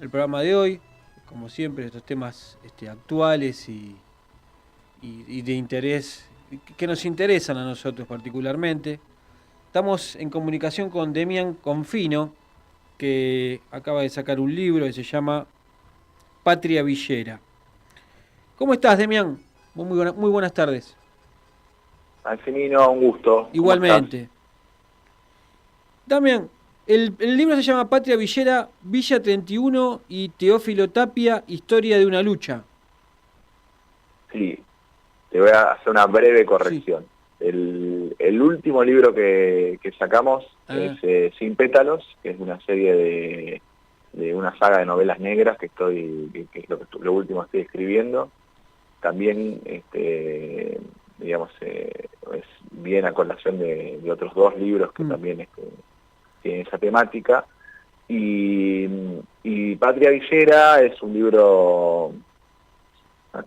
el programa de hoy. Como siempre, estos temas actuales y de interés, que nos interesan a nosotros particularmente. Estamos en comunicación con Demian Confino, que acaba de sacar un libro que se llama Patria Villera. ¿Cómo estás, Demian? Muy buenas tardes. Angelino, un gusto. ¿Cómo estás? Igualmente. Damián, el libro se llama Patria Villera, Villa 31 y Teófilo Tapia, Historia de una lucha. Sí, te voy a hacer una breve Sí. corrección. El último libro que sacamos es Ah, Sin pétalos, que es una serie de una saga de novelas negras que es lo último que estoy escribiendo. También, digamos, es bien a colación de otros dos libros que mm, también tienen esa temática. Y Patria Villera es un libro.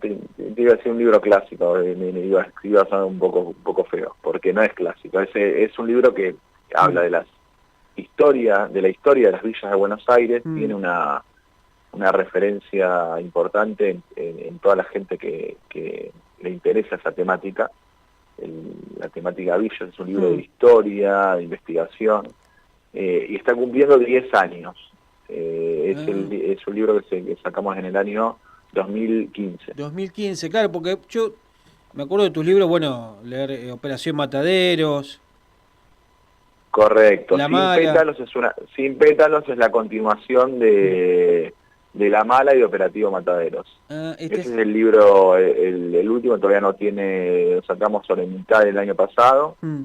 Te iba a decir un libro clásico, iba a sonar un poco feo, porque no es clásico, es un libro que habla mm, de de la historia de las villas de Buenos Aires, mm, tiene una referencia importante en toda la gente que le interesa esa temática. La temática villas es un libro de mm. historia, de investigación, y está cumpliendo 10 años. Ah, Es un libro que sacamos en el año 2015. 2015, claro, porque yo me acuerdo de tus libros, bueno, leer Operación Mataderos, Correcto. La Mala. Sin pétalos es la continuación Mm. de La Mala y de Operativo Mataderos. Ah, este Ese es. es el libro, el último todavía no tiene, lo sacamos sobre mitad del año pasado, Mm,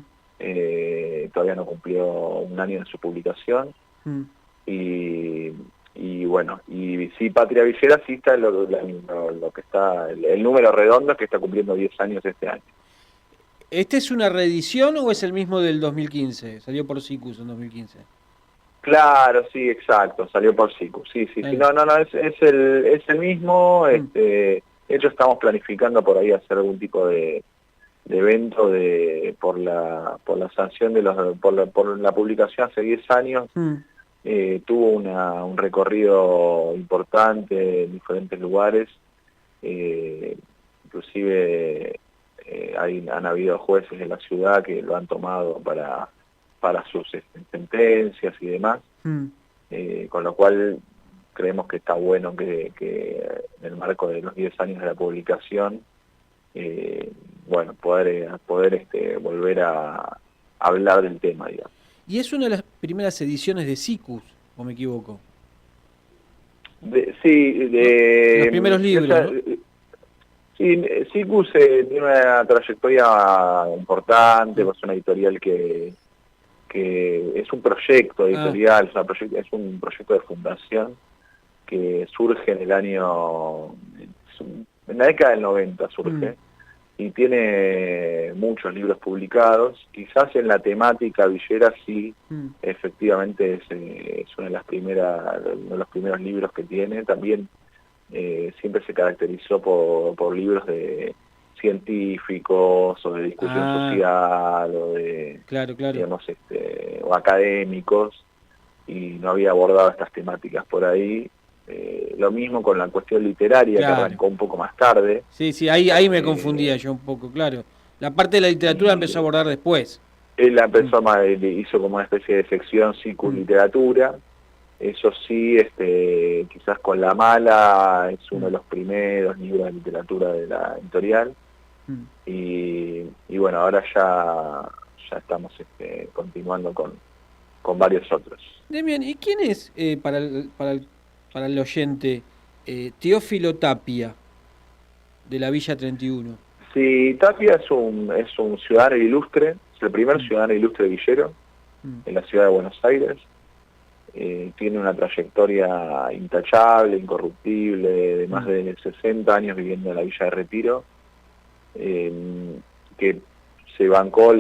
todavía no cumplió un año de su publicación. mm. Y, y bueno, y sí, Patria Villera sí está lo que está, el número redondo es que está cumpliendo 10 años este año. ¿Este es una reedición o es el mismo del 2015? Salió por Sicus en 2015. Claro, sí, exacto, salió por SICU, sí, Eh, no, es el mismo, mm. de hecho estamos planificando por ahí hacer algún tipo de evento por la sanción por la publicación hace 10 años, Mm. tuvo un recorrido importante en diferentes lugares, inclusive han habido jueces de la ciudad que lo han tomado para sus sentencias y demás, Mm. con lo cual creemos que está bueno que en el marco de los 10 años de la publicación, bueno, poder volver a hablar del tema, digamos. Y es una de las primeras ediciones de Sicus, o me equivoco. Sí, ¿No? Los primeros libros, ¿no? sí, Sicus tiene una trayectoria importante, Mm. pues es una editorial que es un proyecto Ah, editorial, es un proyecto de fundación que surge en el año, en la década del 90 mm, surge, y tiene muchos libros publicados. Quizás en la temática villera sí, mm. efectivamente es una de las uno de los primeros libros que tiene. También siempre se caracterizó por libros de científicos o de discusión Ah, social o de, claro, claro. digamos, o académicos, y no había abordado estas temáticas por ahí. Lo mismo con la cuestión literaria, que Claro. arrancó un poco más tarde. Sí, sí, ahí me confundía eh, yo un poco, claro. La parte de la literatura empezó a y abordar después. él la Mm, empezó hizo como una especie de sección psico mm, literatura. Eso sí, quizás con La Mala es uno mm, de los primeros libros de literatura de la editorial. mm. Y bueno, ahora ya estamos continuando con varios otros. Demian, ¿y quién es, para el oyente, Teófilo Tapia, de la Villa 31? Sí, Tapia es un ciudadano ilustre, es el primer Mm, ciudadano ilustre villero mm, en la ciudad de Buenos Aires. Tiene una trayectoria intachable, incorruptible, de más mm, de 60 años viviendo en la Villa de Retiro, eh, que se bancó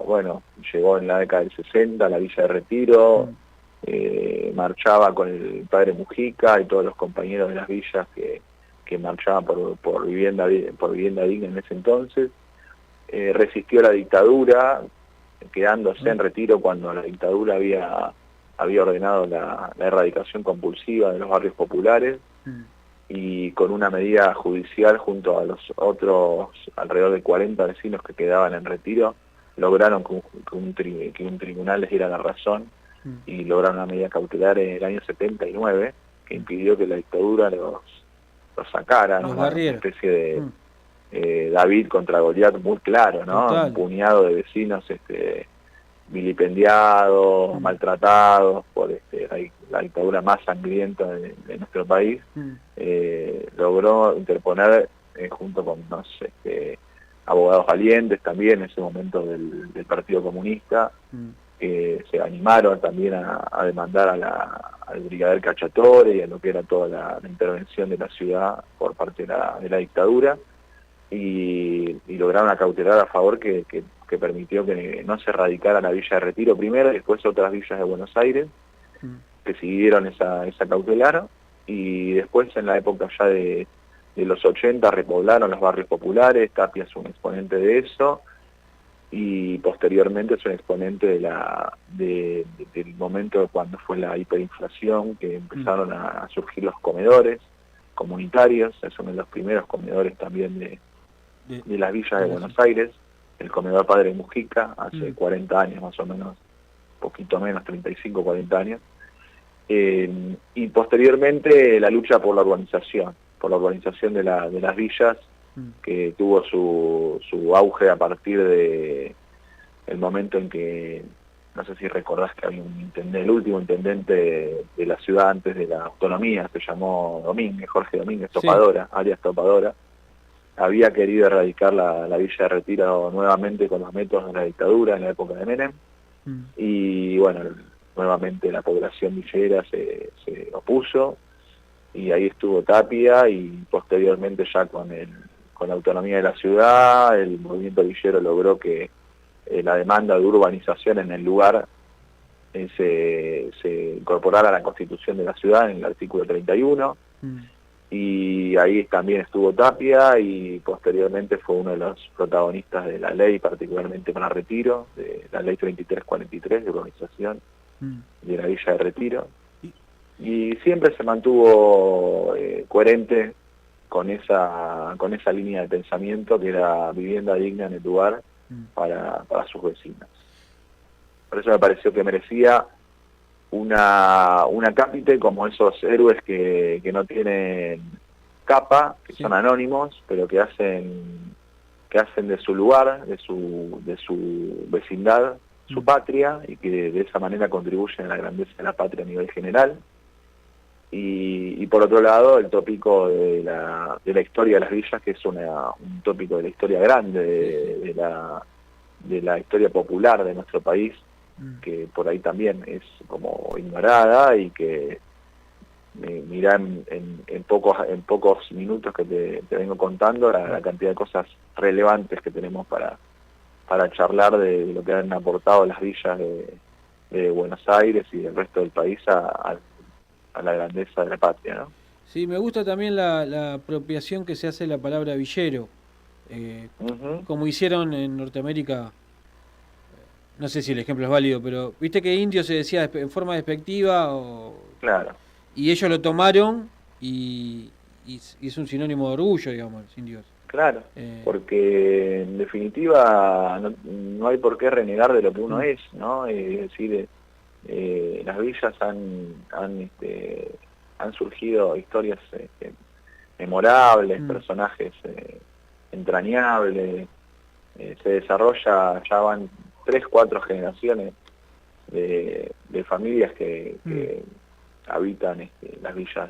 bueno, llegó en la década del 60 a la Villa de Retiro, mm, marchaba con el padre Mujica y todos los compañeros de las villas que marchaban por vivienda digna en ese entonces. Resistió la dictadura, quedándose ah, en Retiro cuando la dictadura había ordenado la erradicación compulsiva de los barrios populares, y con una medida judicial junto a los otros alrededor de 40 vecinos que quedaban en Retiro, lograron que un tribunal les diera la razón y lograron una medida cautelar en el año 79 que impidió que la dictadura los sacara, ¿no? Una especie de David contra Goliat muy claro, ¿no? Total. Un puñado de vecinos vilipendiados, maltratados por la dictadura más sangrienta de nuestro país, logró interponer junto con unos abogados valientes también en ese momento del Partido Comunista, que se animaron también a demandar al brigadier Cacciatore y a lo que era toda la intervención de la ciudad por parte de la dictadura, y lograron acautelar a favor que permitió que no se radicara la Villa de Retiro primero y después otras villas de Buenos Aires, que siguieron esa cautelar, y después en la época ya de los 80 repoblaron los barrios populares. Tapia es un exponente de eso, y posteriormente es un exponente del momento cuando fue la hiperinflación, que empezaron a surgir los comedores comunitarios. Es uno de los primeros comedores también de las villas de Buenos Aires, el comedor Padre Mujica, hace 40 años más o menos, poquito menos, 35, 40 años, y posteriormente la lucha por la urbanización de las villas, que tuvo su auge a partir de el momento en que, no sé si recordás que había un intendente, el último intendente de la ciudad antes de la autonomía, se llamó Domínguez, Jorge Domínguez Topadora, alias Topadora, había querido erradicar la Villa de Retiro nuevamente con los métodos de la dictadura en la época de Menem, y bueno, nuevamente la población villera se opuso, y ahí estuvo Tapia, y posteriormente ya con la autonomía de la ciudad, el movimiento villero logró que la demanda de urbanización en el lugar se incorporara a la Constitución de la ciudad en el artículo 31, y ahí también estuvo Tapia, y posteriormente fue uno de los protagonistas de la ley, particularmente para Retiro, de la ley 3343 de urbanización de la Villa de Retiro, y siempre se mantuvo coherente con esa línea de pensamiento, que era vivienda digna en el lugar para sus vecinos. Por eso me pareció que merecía una cápite como esos héroes que no tienen capa, que son anónimos, pero que hacen de su lugar, de su vecindad, su patria, y que de esa manera contribuyen a la grandeza de la patria a nivel general. Y por otro lado, el tópico de la historia de las villas, que es un tópico de la historia grande, de la historia popular de nuestro país, que por ahí también es como ignorada, y que mirá en pocos minutos que te vengo contando la cantidad de cosas relevantes que tenemos para charlar de lo que han aportado las villas de Buenos Aires y del resto del país a la grandeza de la patria, ¿no? Sí, me gusta también la apropiación que se hace de la palabra villero, como hicieron en Norteamérica. No sé si el ejemplo es válido, pero viste que indio se decía en forma despectiva, Claro. Y ellos lo tomaron y es un sinónimo de orgullo, digamos, los indios. Claro, porque en definitiva no hay por qué renegar de lo que uno es, ¿no? Es decir, las villas han surgido historias memorables, personajes entrañables, se desarrolla, ya van 3, 4 generaciones de familias que habitan las villas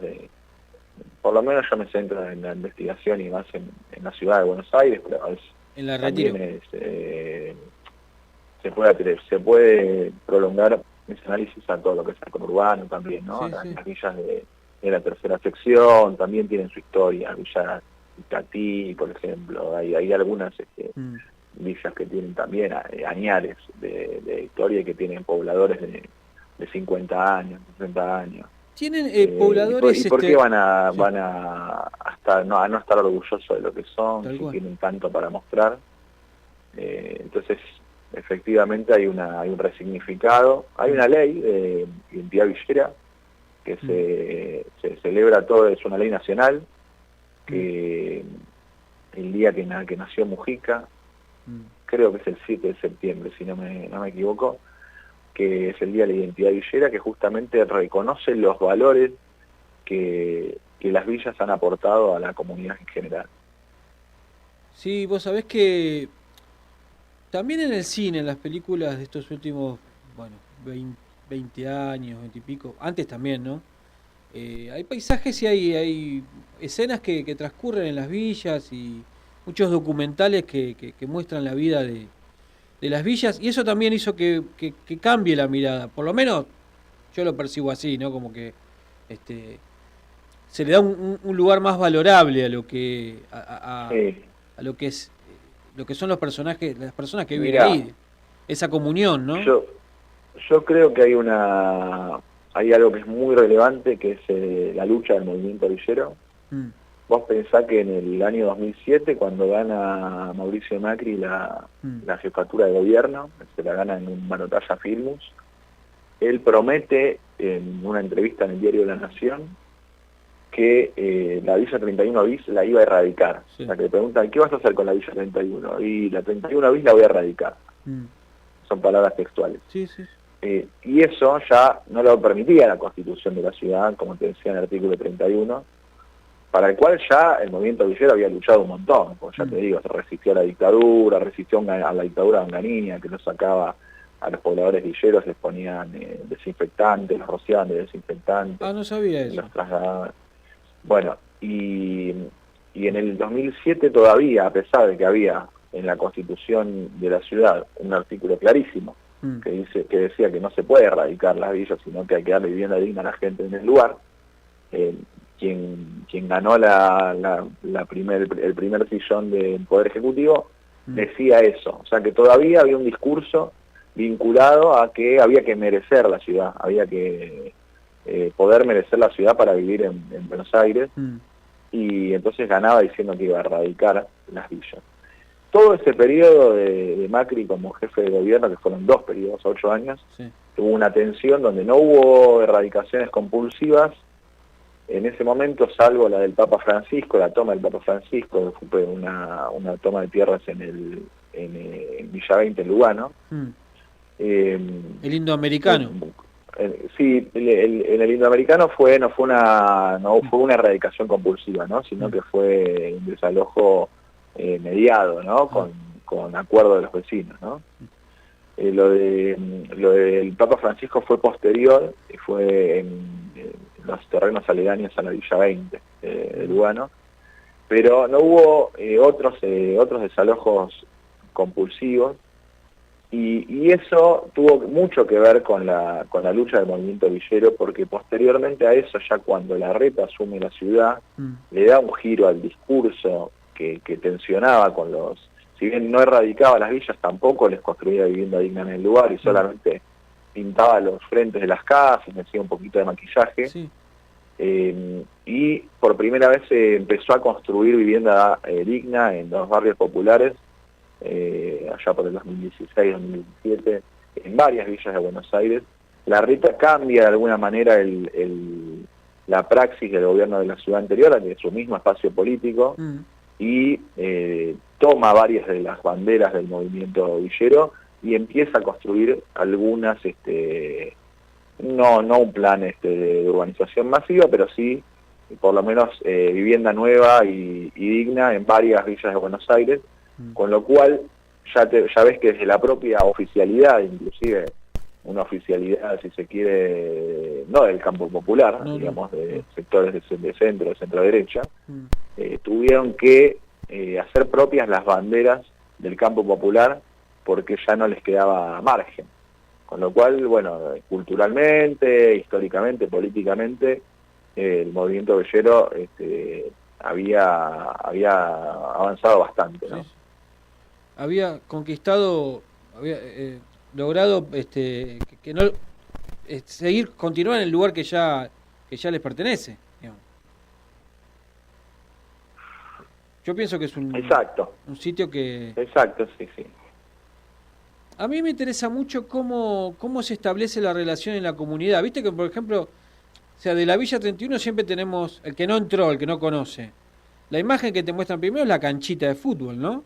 por lo menos yo me centro en la investigación y más en la ciudad de Buenos Aires, pero en la Retiro se puede prolongar ese análisis a todo lo que es el conurbano también, ¿no? Las villas de la tercera sección también tienen su historia, Villa Catí, por ejemplo, hay algunas villas que tienen también añares de historia, y que tienen pobladores de 50 años, 60 años. Tienen pobladores... ¿Y por qué van a no estar orgullosos de lo que son, si tienen tanto para mostrar? Entonces, efectivamente hay un resignificado, hay una ley de identidad villera que se celebra todo, es una ley nacional, que el día que nació Mujica, creo que es el 7 de septiembre, si no me equivoco, que es el Día de la Identidad Villera, que justamente reconoce los valores que las villas han aportado a la comunidad en general. Sí, vos sabés que también en el cine, en las películas de estos últimos, bueno, 20 años, 20 y pico, antes también, ¿no? Hay paisajes y hay escenas que transcurren en las villas y muchos documentales que muestran la vida de las villas, y eso también hizo que cambie la mirada. Por lo menos yo lo percibo así, ¿no? Como que este, se le da un lugar más valorable a lo que Sí. a lo que es lo que son los personajes, las personas que viven Mira, ahí, esa comunión, ¿no? yo, yo creo que hay algo que es muy relevante, que es la lucha del movimiento villero. Mm, Vos pensás que en el año 2007, cuando gana Mauricio Macri mm, la jefatura de gobierno, se la gana en un balotaje a Filmus, él promete en una entrevista en el diario La Nación que la Villa 31 bis la iba a erradicar. sí. O sea, que le preguntan, ¿qué vas a hacer con la Villa 31? Y la 31 bis la voy a erradicar. Mm, Son palabras textuales. sí, sí. Y eso ya no lo permitía la Constitución de la ciudad, como te decía en el artículo 31, para el cual ya el movimiento villero había luchado un montón, porque ya te digo, se resistió a la dictadura, resistió a la dictadura de Onganía, que los sacaba a los pobladores villeros, les ponían desinfectantes, los rociaban de desinfectantes, Ah, no sabía eso. los trasladaban. Bueno, y en el 2007 todavía, a pesar de que había en la Constitución de la ciudad un artículo clarísimo Mm, que decía que no se puede erradicar las villas, sino que hay que darle vivienda digna a la gente en el lugar, eh, quien ganó el primer sillón del Poder Ejecutivo decía eso. O sea que todavía había un discurso vinculado a que había que merecer la ciudad, había que poder merecer la ciudad para vivir en Buenos Aires, mm, y entonces ganaba diciendo que iba a erradicar las villas. Todo ese periodo de Macri como jefe de gobierno, que fueron 2 periodos, 8 años, sí. tuvo una tensión donde no hubo erradicaciones compulsivas en ese momento, salvo la del Papa Francisco, la toma del Papa Francisco, que fue una toma de tierras en Villa 20, en Lugano. Mm. Eh, El indoamericano. sí, en el indoamericano no fue una erradicación compulsiva, ¿no? Sino que fue un desalojo mediado, ¿no? Ah, Con acuerdo de los vecinos, ¿no? Lo del Papa Francisco fue posterior, y fue en los terrenos aledaños a la Villa 20 de Lugano, pero no hubo otros desalojos compulsivos, y eso tuvo mucho que ver con la lucha del movimiento villero, porque posteriormente a eso, ya cuando Larreta asume la ciudad, le da un giro al discurso que tensionaba con si bien no erradicaba las villas, tampoco les construía vivienda digna en el lugar, y solamente pintaba los frentes de las casas, hacía un poquito de maquillaje. sí. Y por primera vez se empezó a construir vivienda digna en los barrios populares, allá por el 2016-2017, en varias villas de Buenos Aires. Larreta cambia de alguna manera la praxis del gobierno de la ciudad anterior, de su mismo espacio político, y toma varias de las banderas del movimiento villero y empieza a construir algunas, no un plan de urbanización masiva, pero sí por lo menos vivienda nueva y digna en varias villas de Buenos Aires, con lo cual ya ves que desde la propia oficialidad, inclusive una oficialidad, si se quiere, no del campo popular, digamos, de sectores de centro derecha, tuvieron que hacer propias las banderas del campo popular porque ya no les quedaba margen. Con lo cual, bueno, culturalmente, históricamente, políticamente, el movimiento villero había avanzado bastante, ¿no? Sí. Había conquistado, había logrado que no continuar en el lugar que ya les pertenece, digamos. Yo pienso que es Exacto. un sitio que Exacto, sí. A mí me interesa mucho cómo se establece la relación en la comunidad. Viste que, por ejemplo, o sea, de la Villa 31 siempre tenemos, el que no entró, el que no conoce, la imagen que te muestran primero es la canchita de fútbol, ¿no?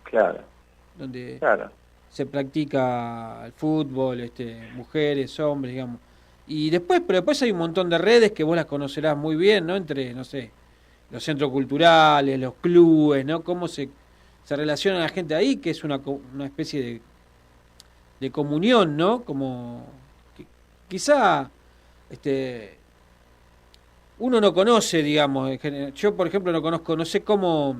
Claro, Donde claro. se practica el fútbol, mujeres, hombres, digamos. Y después, pero después hay un montón de redes que vos las conocerás muy bien, ¿no? Entre, no sé, los centros culturales, los clubes, ¿no? Cómo se relaciona la gente ahí, que es una especie de comunión, ¿no? Como quizá uno no conoce, digamos, yo por ejemplo no conozco, no sé cómo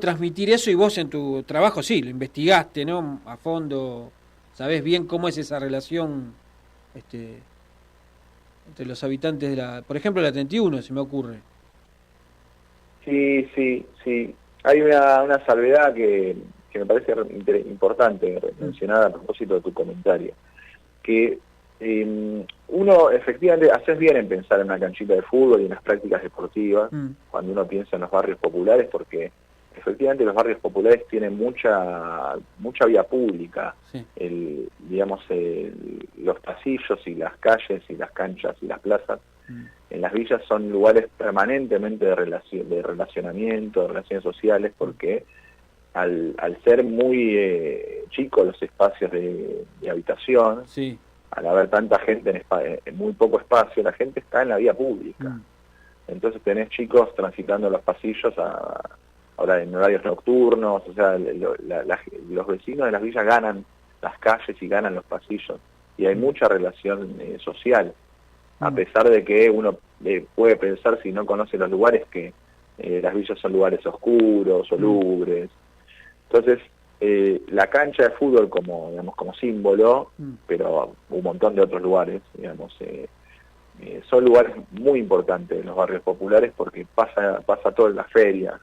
transmitir eso, y vos en tu trabajo sí, lo investigaste, ¿no? A fondo, sabés bien cómo es esa relación este, entre los habitantes de por ejemplo, la 31, se me ocurre. Sí, sí, sí. Hay una salvedad que me parece importante Mm, mencionar a propósito de tu comentario, que uno efectivamente haces bien en pensar en una canchita de fútbol y en las prácticas deportivas mm, cuando uno piensa en los barrios populares, porque efectivamente los barrios populares tienen mucha vía pública, sí. digamos, los pasillos y las calles y las canchas y las plazas Mm, en las villas son lugares permanentemente de relacionamiento, de relaciones sociales, mm, porque al ser muy chicos los espacios de habitación, sí. al haber tanta gente en muy poco espacio, la gente está en la vía pública. Mm, Entonces tenés chicos transitando los pasillos ahora en horarios nocturnos, o sea, los vecinos de las villas ganan las calles y ganan los pasillos, y hay mm, mucha relación social, a mm, pesar de que uno puede pensar, si no conoce los lugares, que las villas son lugares oscuros o mm, lúgubres. Entonces, la cancha de fútbol como símbolo, mm, pero un montón de otros lugares, digamos, son lugares muy importantes en los barrios populares, porque pasa todo en las ferias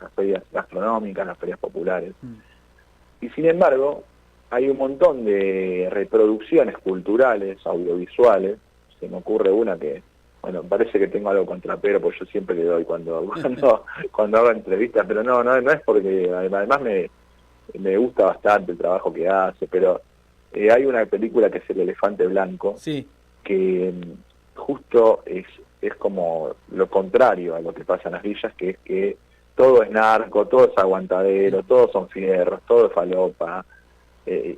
gastronómicas, las ferias populares. mm. Y sin embargo, hay un montón de reproducciones culturales, audiovisuales. Se me ocurre una que, bueno, parece que tengo algo contra Pedro, porque yo siempre le doy cuando hago entrevistas, pero no es porque además me gusta bastante el trabajo que hace, pero hay una película que es El elefante blanco, Sí. que justo es como lo contrario a lo que pasa en las villas, que es que todo es narco, todo es aguantadero, todos son fierros, todo es falopa.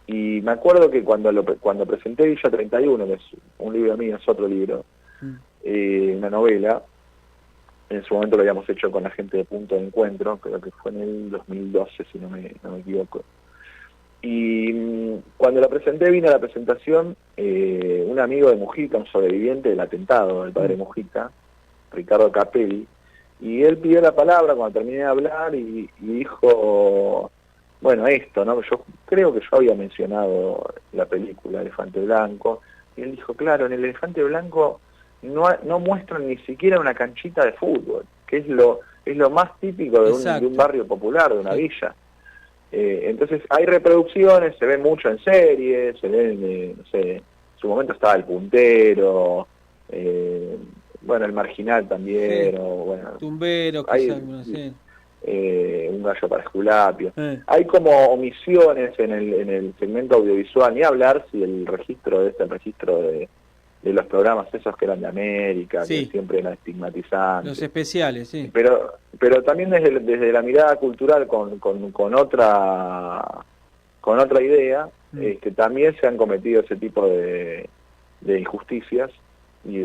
Y me acuerdo que cuando presenté Villa 31, que es un libro mío, es otro libro, Mm, una novela, en su momento lo habíamos hecho con la gente de Punto de Encuentro, creo que fue en el 2012, si no me equivoco. Y cuando la presenté, vino a la presentación un amigo de Mujica, un sobreviviente del atentado del padre mm, Mujica, Ricardo Capelli, y él pidió la palabra cuando terminé de hablar y dijo, bueno, esto, ¿no? Yo creo que yo había mencionado la película Elefante Blanco, y él dijo, claro, en el Elefante Blanco no muestran ni siquiera una canchita de fútbol, que es lo más típico de un exacto. barrio popular, de una Sí. villa. Entonces hay reproducciones, se ve mucho en series, se ven, no sé, en su momento estaba El Puntero, eh, bueno, El Marginal Sí. también, o bueno, Tumberos, quizás hay algunos, sí. Un gallo para Esculapio. Eh, Hay como omisiones en el segmento audiovisual, ni hablar si el registro el registro de los programas esos que eran de América, que sí. siempre eran Los estigmatizantes. especiales, sí. Pero también desde la mirada cultural con otra idea, Mm, también se han cometido ese tipo de injusticias y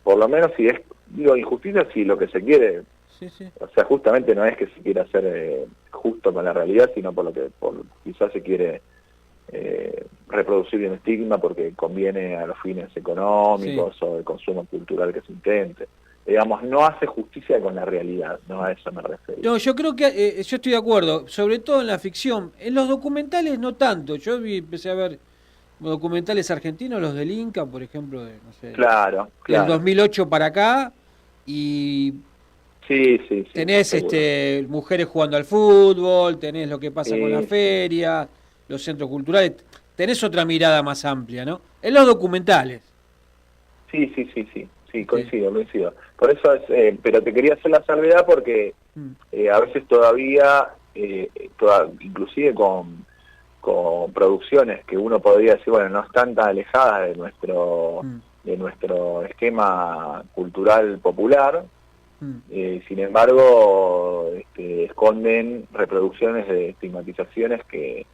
por lo menos si es, digo injusticias si lo que se quiere, sí, sí. o sea, justamente no es que se quiera ser justo con la realidad, sino quizás se quiere reproducir un estigma porque conviene a los fines Sí. económicos o de consumo cultural que se intente. Digamos, no hace justicia con la realidad, no a eso me refería. No, yo creo que yo estoy de acuerdo, sobre todo en la ficción. En los documentales no tanto. Empecé a ver documentales argentinos, los del Inca, por ejemplo, no sé, Claro, del claro. 2008 para acá, y Sí, sí, sí, tenés seguro. mujeres jugando al fútbol, tenés lo que pasa con la Sí, feria, los centros culturales, tenés otra mirada más amplia, ¿no? En los documentales. sí, sí, sí, sí, sí, Este, coincido. Por eso pero te quería hacer la salvedad porque mm, a veces todavía inclusive con producciones que uno podría decir, bueno, no están tan alejadas de nuestro esquema cultural popular, sin embargo, esconden reproducciones de estigmatizaciones que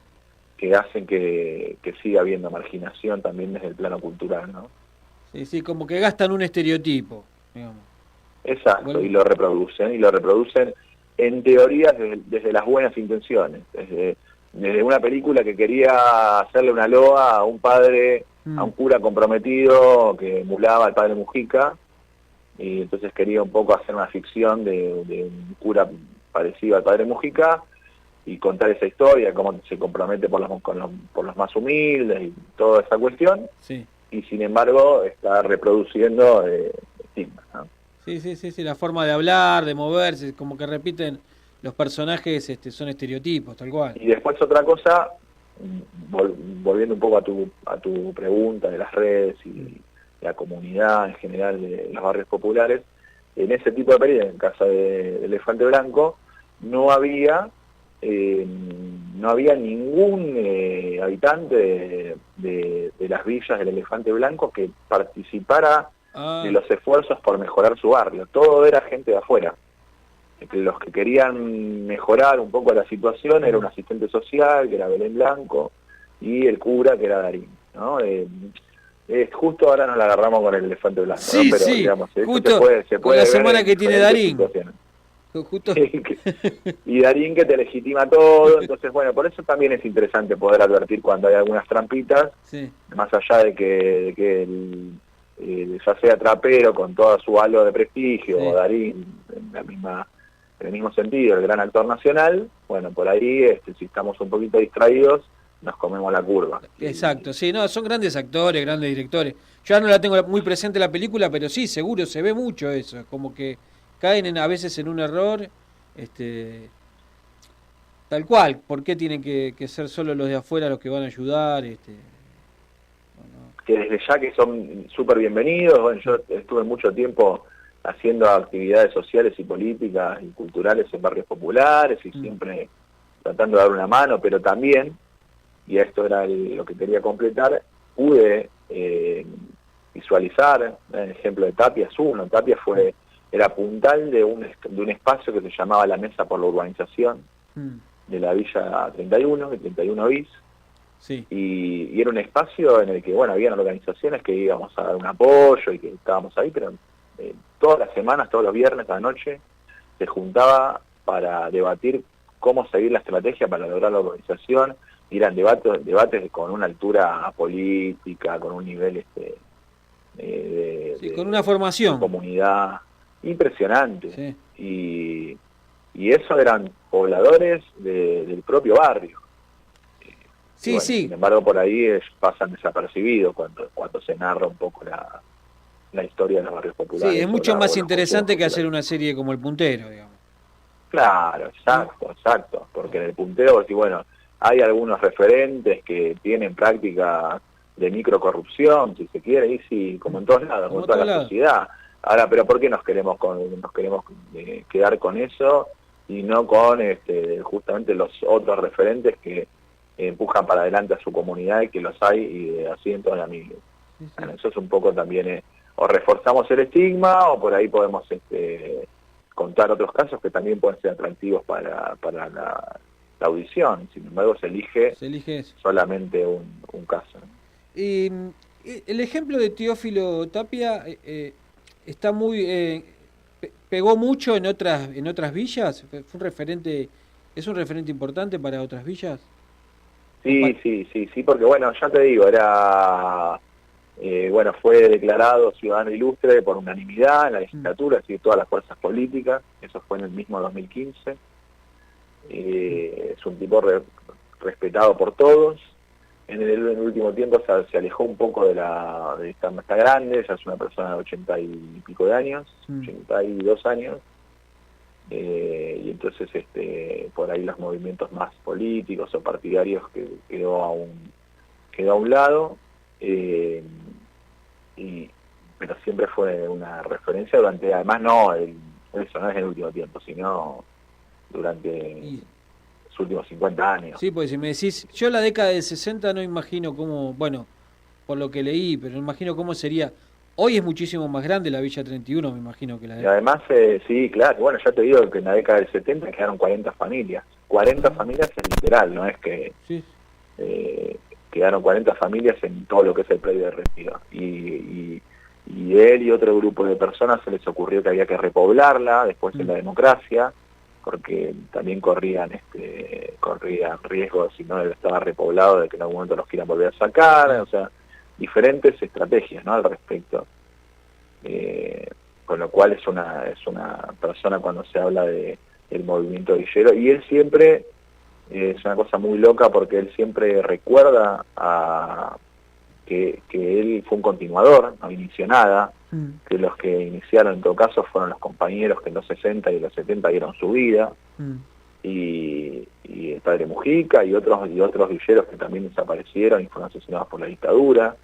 hacen que siga habiendo marginación también desde el plano cultural, ¿no? Sí, sí, como que gastan un estereotipo, digamos. Exacto, Bueno, y lo reproducen en teoría desde las buenas intenciones, desde una película que quería hacerle una loa a un padre, a un cura comprometido que emulaba al padre Mujica, y entonces quería un poco hacer una ficción de un cura parecido al padre Mujica y contar esa historia, cómo se compromete por los más humildes y toda esa cuestión, sí. y sin embargo está reproduciendo estigmas, ¿no? Sí, sí, sí, sí, la forma de hablar, de moverse, como que repiten los personajes, son estereotipos, tal cual. Y después otra cosa, volviendo un poco a tu pregunta de las redes y la comunidad en general de los barrios populares, en ese tipo de películas, en Casa de Elefante Blanco, no había ningún habitante de las villas del Elefante Blanco que participara de los esfuerzos por mejorar su barrio. Todo era gente de afuera. Los que querían mejorar un poco la situación era un asistente social, que era Belén Blanco, y el cura, que era Darín, ¿no? Justo ahora nos la agarramos con el Elefante Blanco, Sí, ¿no? Pero sí, digamos, esto justo se con puede la ver semana en que tiene diferentes Darín. situaciones. Justo. Y Darín que te legitima todo, entonces bueno, por eso también es interesante poder advertir cuando hay algunas trampitas, Sí. más allá de que ya sea trapero con todo su halo de prestigio, Sí. o Darín en el mismo sentido, el gran actor nacional, bueno, por ahí si estamos un poquito distraídos, nos comemos la curva. Exacto, sí, no, son grandes actores, grandes directores. Yo no la tengo muy presente la película, pero sí, seguro se ve mucho eso, como que caen a veces en un error, tal cual. ¿Por qué tienen que ser solo los de afuera los que van a ayudar? No. Que desde ya que son súper bienvenidos. Bueno, yo estuve mucho tiempo haciendo actividades sociales y políticas y culturales en barrios populares y siempre tratando de dar una mano, pero también, y esto era lo que quería completar, pude visualizar, el ejemplo de Tapia es uno. Tapia era puntal de un espacio que se llamaba la Mesa por la Urbanización de la Villa 31, el 31 bis. Sí. Y era un espacio en el que, bueno, habían organizaciones que íbamos a dar un apoyo y que estábamos ahí, pero todas las semanas, todos los viernes a la noche, se juntaba para debatir cómo seguir la estrategia para lograr la organización, y eran debates con una altura política, con un nivel con una formación. de comunidad impresionante. Sí. Y eso eran pobladores del propio barrio. Sí, bueno, sí. Sin embargo, por ahí pasan desapercibidos cuando se narra un poco la historia de los barrios populares. Sí, es mucho más interesante que populares. hacer una serie como El Puntero, digamos. Claro, exacto. Porque en El Puntero, bueno, hay algunos referentes que tienen prácticas de microcorrupción, si se quiere, y sí, como en todos lados, como en toda la sociedad. Ahora, pero ¿por qué nos queremos quedar con eso y no con justamente los otros referentes que empujan para adelante a su comunidad y que los hay y así en toda la misma? Sí. Bueno, eso es un poco también, o reforzamos el estigma o por ahí podemos contar otros casos que también pueden ser atractivos para la audición. Sin embargo, se elige eso. solamente un caso. Y el ejemplo de Teófilo Tapia está muy pegó mucho en otras villas. Fue un referente, es un referente importante para otras villas. Sí, porque bueno, ya te digo, fue declarado ciudadano ilustre por unanimidad en la legislatura, así todas las fuerzas políticas. Eso fue en el mismo 2015. Es un tipo respetado por todos. En el último tiempo se alejó un poco de estar más grande, ya es una persona de 80 y pico de años, 82 años, y entonces por ahí los movimientos más políticos o partidarios quedó a un lado, pero siempre fue una referencia durante, además eso no es en el último tiempo, sino durante los últimos 50 años. Sí, pues si me decís, yo la década del 60 no imagino cómo, bueno, por lo que leí, pero no imagino cómo sería. Hoy es muchísimo más grande la Villa 31, me imagino que la Y de... además, sí, claro, bueno, ya te digo que en la década del 70 quedaron 40 familias. 40 familias es literal, no es que Sí, quedaron 40 familias en todo lo que es el predio de Retiro. Y él y otro grupo de personas se les ocurrió que había que repoblarla después de la democracia, porque también corrían riesgos, si no estaba repoblado, de que en algún momento los quieran volver a sacar, o sea, diferentes estrategias, ¿no?, al respecto. Con lo cual es una persona, cuando se habla del movimiento villero, y él siempre, es una cosa muy loca, porque él siempre recuerda que él fue un continuador, no inició nada, que los que iniciaron en todo caso fueron los compañeros que en los 60 y los 70 dieron su vida, y el padre Mujica y otros villeros que también desaparecieron y fueron asesinados por la dictadura,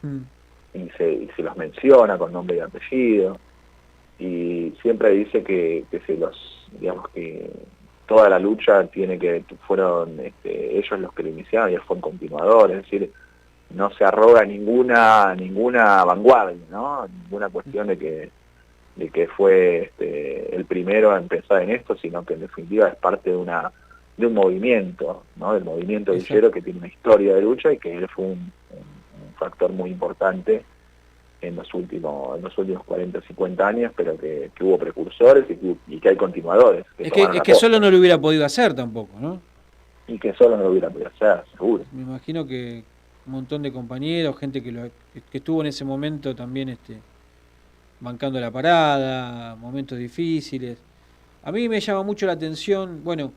y se los menciona con nombre y apellido, y siempre dice que digamos que toda la lucha fueron ellos los que lo iniciaron y él fue un continuador, es decir, no se arroga ninguna vanguardia, ¿no?, ninguna cuestión de que fue el primero a empezar en esto, sino que en definitiva es parte de un movimiento, ¿no?, del movimiento villero, que tiene una historia de lucha, y que él fue un factor muy importante en los últimos 40, 50 años, pero que hubo precursores y que hay continuadores. Es que solo no lo hubiera podido hacer tampoco, ¿no? Y que solo no lo hubiera podido hacer, seguro. Me imagino que un montón de compañeros, gente que estuvo en ese momento también bancando la parada, momentos difíciles. A mí me llama mucho la atención, bueno,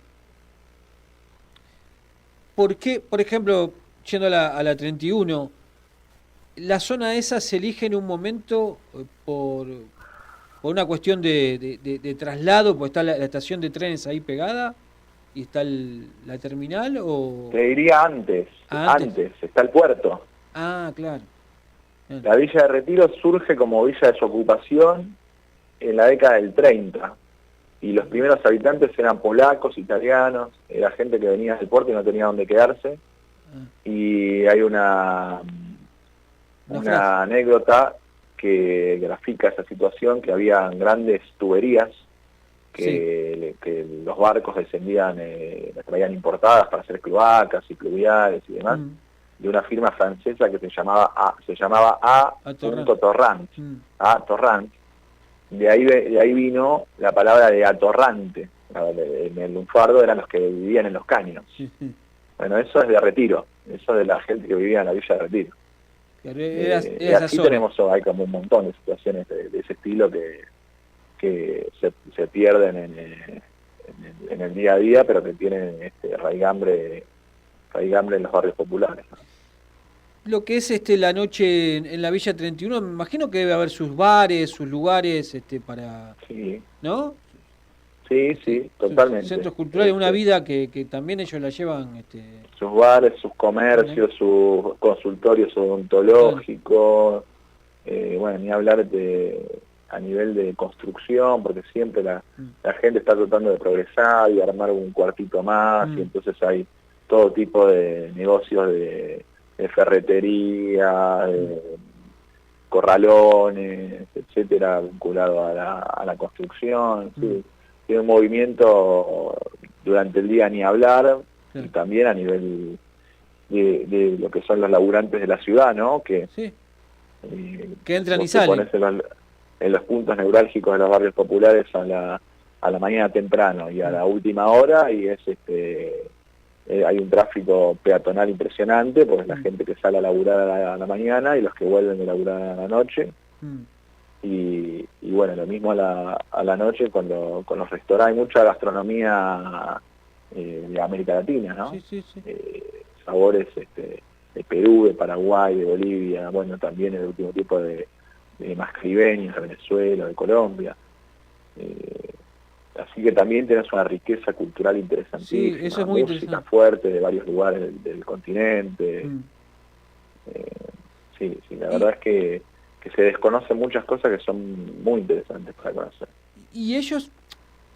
¿por qué, por ejemplo, yendo a la 31, la zona esa se elige en un momento por una cuestión de traslado, pues está la estación de trenes ahí pegada y está la terminal, o...? Te diría antes, está el puerto. Ah, claro. La Villa de Retiro surge como villa de su ocupación en la década del 30, y los primeros habitantes eran polacos, italianos, era gente que venía del puerto y no tenía dónde quedarse, y hay una anécdota que grafica esa situación, que había grandes tuberías que los barcos descendían, las traían importadas para hacer cloacas y pluviales y demás, de una firma francesa que se llamaba A. Torrent. Torrent. De ahí vino la palabra de atorrante. En el lunfardo eran los que vivían en los caños. Bueno, eso es de Retiro, eso de la gente que vivía en la Villa de Retiro. Y así hay como un montón de situaciones de ese estilo que se pierden en el día a día, pero que tienen raigambre en los barrios populares, ¿no? Lo que es la noche en la Villa 31, me imagino que debe haber sus bares, sus lugares para... Sí. ¿No? Sí, totalmente. Centros culturales, una vida que también ellos la llevan... Sus bares, sus comercios, sus consultorios odontológicos, bueno, ni hablar a nivel de construcción, porque siempre la gente está tratando de progresar y armar un cuartito más, y entonces hay todo tipo de negocios de ferretería, corralones, etcétera, vinculado a la construcción. Sí. Tiene un movimiento durante el día ni hablar, y también a nivel de lo que son los laburantes de la ciudad, ¿no? Que entran y salen. En los puntos neurálgicos de los barrios populares a la mañana temprano y a la última hora, y hay un tráfico peatonal impresionante, porque es la gente que sale a laburar a la mañana y los que vuelven de laburar a la noche. Y bueno, lo mismo a la noche con los restaurantes. Hay mucha gastronomía de América Latina, ¿no? Sí. Sabores de Perú, de Paraguay, de Bolivia, bueno, también el último tipo de más caribeños, de Venezuela, de Colombia. Así que también tenés una riqueza cultural interesantísima, sí, eso es muy música fuerte de varios lugares del continente. Sí, la verdad es que se desconocen muchas cosas que son muy interesantes para conocer. Y ellos,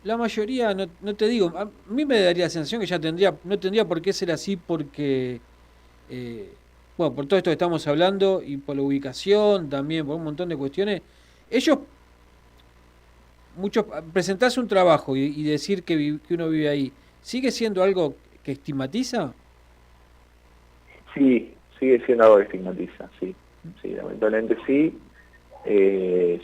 La mayoría, no te digo, a mí me daría la sensación que ya no tendría por qué ser así porque, eh, bueno, por todo esto que estamos hablando y por la ubicación también, por un montón de cuestiones, ellos, muchos, presentarse un trabajo y decir que uno vive ahí, ¿sigue siendo algo que estigmatiza? Sí, sigue siendo algo que estigmatiza, sí, sí, lamentablemente sí.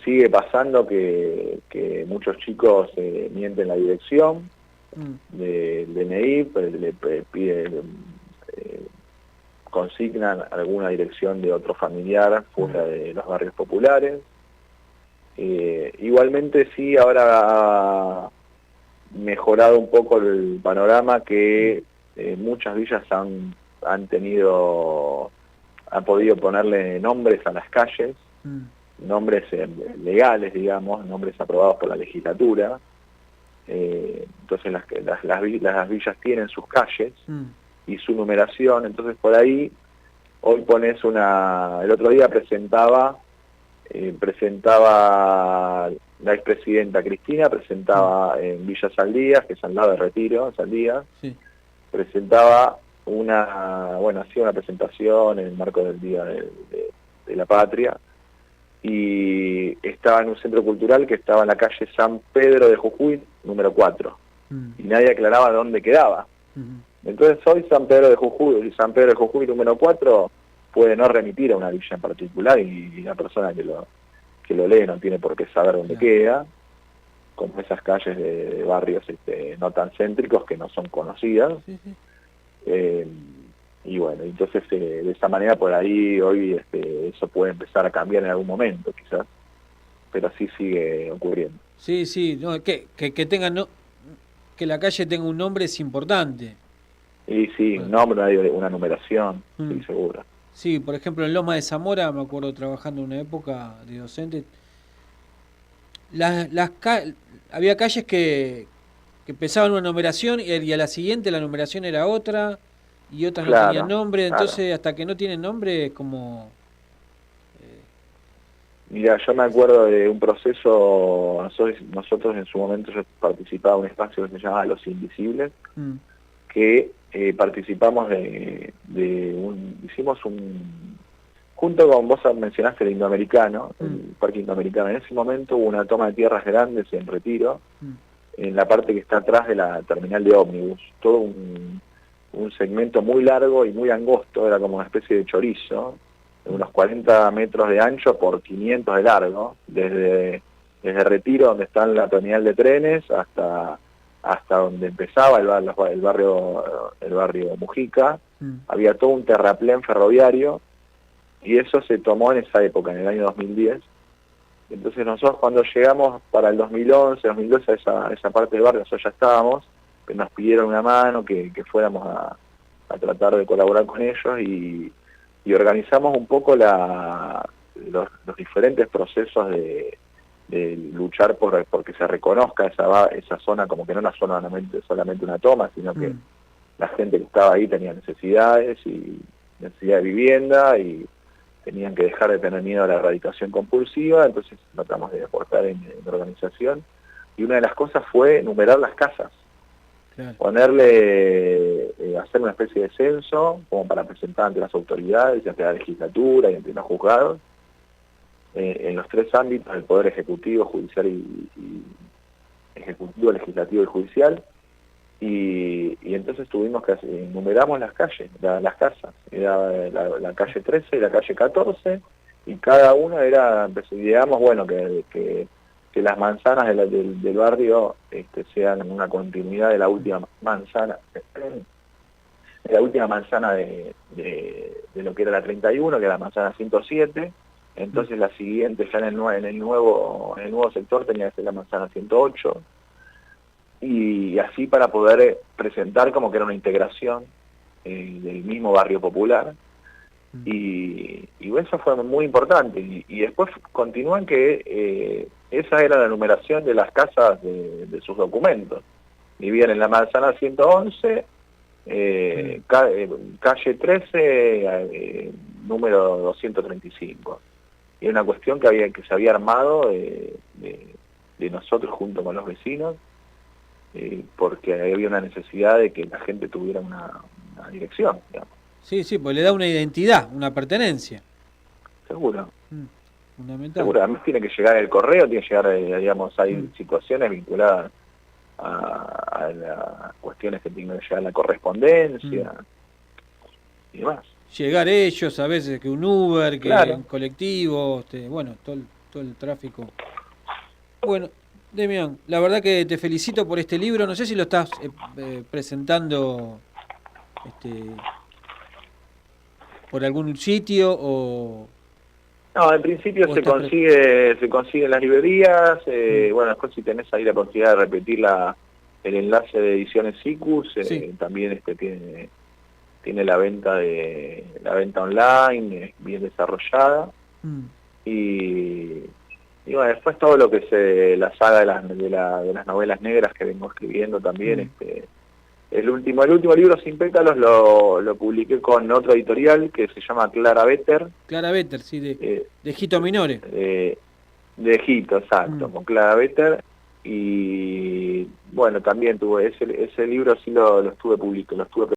Sigue pasando que muchos chicos mienten la dirección Mm, del DNI, pues piden, eh, consignan alguna dirección de otro familiar mm, fuera de los barrios populares. Igualmente sí, ahora ha mejorado un poco el panorama mm, que muchas villas han podido ponerle nombres a las calles, mm, nombres legales, digamos, nombres aprobados por la legislatura. Entonces las villas tienen sus calles mm, y su numeración, entonces por ahí hoy pones el otro día presentaba la expresidenta Cristina, mm, presentaba en Villa Saldías, que es al lado de Retiro, Saldías, sí, presentaba hacía una presentación en el marco del Día de la Patria, y estaba en un centro cultural que estaba en la calle San Pedro de Jujuy, número 4, mm, y nadie aclaraba dónde quedaba. mm, Entonces hoy San Pedro de Jujuy número 4 puede no remitir a una villa en particular y la persona que lo lee no tiene por qué saber dónde claro. queda, como esas calles de barrios no tan céntricos que no son conocidas. Sí, sí. Eh, y bueno, entonces de esa manera por ahí hoy eso puede empezar a cambiar en algún momento quizás, pero sí sigue ocurriendo. Sí, sí, no, que tengan, no, que la calle tenga un nombre es importante. Y sí, un Bueno, nombre, una numeración, mm, sí, seguro. sí, por ejemplo, en Loma de Zamora, me acuerdo trabajando en una época de docente, las, las ca- había calles que empezaban una numeración y a la siguiente la numeración era otra y otras no tenían Claro, nombre, claro. entonces hasta que no tienen nombre es como... Mira, yo me acuerdo de un proceso, nosotros en su momento yo participaba en un espacio que se llama Los Invisibles, mm, que participamos hicimos junto con vos mencionaste el Indoamericano, mm, el Parque Indoamericano, en ese momento hubo una toma de tierras grandes en Retiro, mm, en la parte que está atrás de la terminal de ómnibus, todo un segmento muy largo y muy angosto, era como una especie de chorizo, de mm, unos 40 metros de ancho por 500 de largo, desde Retiro, donde está la terminal de trenes, hasta donde empezaba el barrio Mujica. mm, Había todo un terraplén ferroviario, y eso se tomó en esa época, en el año 2010. Entonces nosotros cuando llegamos para el 2011, 2012 a esa parte del barrio, nosotros ya estábamos, pero nos pidieron una mano, que fuéramos a tratar de colaborar con ellos, y organizamos un poco los diferentes procesos de luchar porque se reconozca esa zona como que no era solamente una toma, sino que mm, la gente que estaba ahí tenía necesidad de vivienda, y tenían que dejar de tener miedo a la erradicación compulsiva. Entonces tratamos de aportar en organización, y una de las cosas fue numerar las casas, claro. hacer una especie de censo como para presentar ante las autoridades, ante la legislatura y ante los juzgados, en los tres ámbitos del Poder Ejecutivo, Judicial y Ejecutivo, Legislativo y Judicial. Y entonces tuvimos que numeramos las calles, las casas, era la calle 13 y la calle 14, y cada una era, digamos, bueno, que las manzanas del barrio sean una continuidad de la última manzana, de lo que era la 31, que era la manzana 107. Mm, Entonces la siguiente, ya en el nuevo sector, tenía que ser la manzana 108, y así para poder presentar como que era una integración del mismo barrio popular. mm, Y eso fue muy importante, y después continúan que esa era la numeración de las casas de sus documentos. Vivían en la manzana 111, mm, calle 13, número 235. Y era una cuestión que se había armado de nosotros junto con los vecinos, porque había una necesidad de que la gente tuviera una dirección, digamos. Sí, sí, pues le da una identidad, una pertenencia. Seguro. Fundamental. Seguro, además tiene que llegar el correo, tiene que llegar, digamos, hay Mm. situaciones vinculadas a las cuestiones que tienen que llegar a la correspondencia y demás. Llegar ellos, a veces que un Uber, que un Claro. colectivo, bueno, todo el tráfico. Bueno, Demian, la verdad que te felicito por este libro. No sé si lo estás presentando este, por algún sitio No, en principio o se estás... consigue en las librerías, Mm, bueno, después si tenés ahí la posibilidad de repetir el enlace de Ediciones Cicus, sí. también tiene la venta online, bien desarrollada, Mm, y bueno, después todo lo que es la saga de las novelas negras que vengo escribiendo también, mm. el último libro Sin pétalos lo publiqué con otra editorial que se llama Clara Vetter, Clara Vetter, sí, eh, de Gito Minore. de Egipto, exacto, Mm. con Clara Vetter, y bueno, también tuve ese libro sí lo estuve publicando, lo estuve